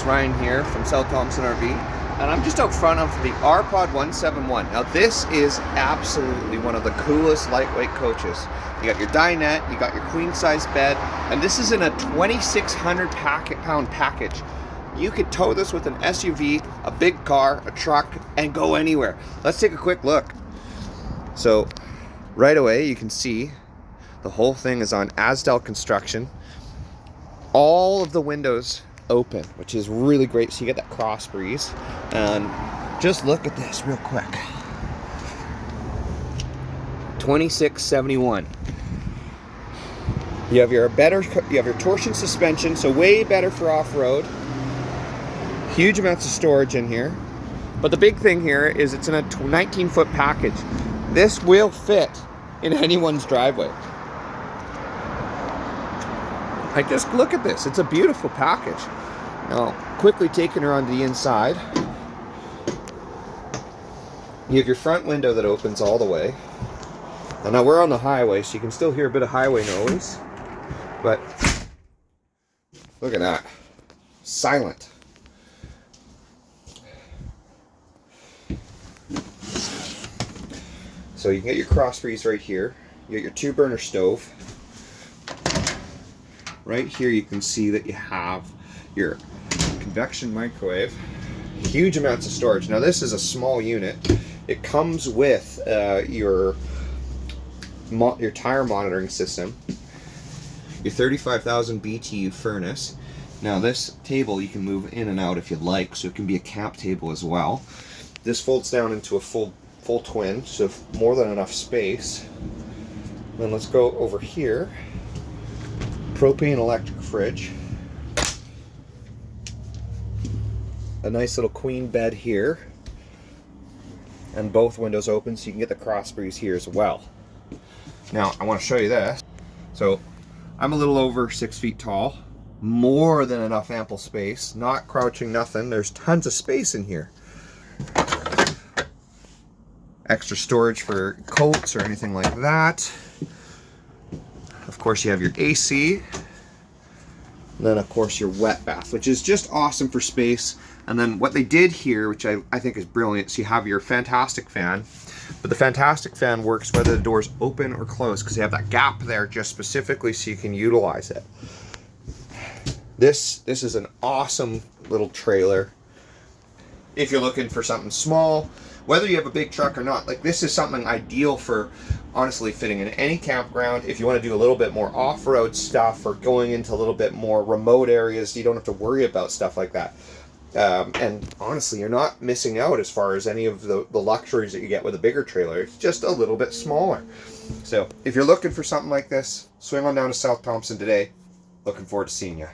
Ryan here from South Thompson RV, and I'm just out front of the Rpod 171. Now this is absolutely one of the coolest lightweight coaches. You got your dinette, you got your queen size bed, and this is in a 2,600 pound package. You could tow this with an SUV, a big car, a truck, and go anywhere. Let's take a quick look. So right away you can see the whole thing is on Asdel construction. All of the windows open, which is really great, so you get that cross breeze. And just look at this real quick. 2671. You have your torsion suspension, so way better for off-road. Huge amounts of storage in here. But the big thing here is it's in a 19-foot package. This will fit in anyone's driveway. Just look at this. It's a beautiful package. Now, quickly taking her onto the inside. You have your front window that opens all the way. And now we're on the highway, so you can still hear a bit of highway noise. But look at that. Silent. So you can get your cross breeze right here. You get your 2-burner stove. Right here you can see that you have your convection microwave. Huge amounts of storage. Now this is a small unit. It comes with your tire monitoring system, your 35,000 BTU furnace. Now this table you can move in and out if you'd like, so it can be a camp table as well. This folds down into a full twin, so more than enough space. Then let's go over here. Propane electric fridge. A nice little queen bed here. And both windows open so you can get the cross breeze here as well. Now I want to show you this. So I'm a little over 6 feet tall. More than enough ample space. Not crouching, nothing. There's tons of space in here. Extra storage for coats or anything like that. Of course you have your AC. And then of course your wet bath, which is just awesome for space. And then what they did here, which I think is brilliant, so you have your fantastic fan. But the fantastic fan works whether the door's open or closed, because you have that gap there just specifically so you can utilize it. This is an awesome little trailer. If you're looking for something small, whether you have a big truck or not, like this is something ideal for honestly fitting in any campground. If you want to do a little bit more off-road stuff or going into a little bit more remote areas, you don't have to worry about stuff like that. And honestly, you're not missing out as far as any of the luxuries that you get with a bigger trailer. It's just a little bit smaller. So if you're looking for something like this, swing on down to South Thompson today. Looking forward to seeing you.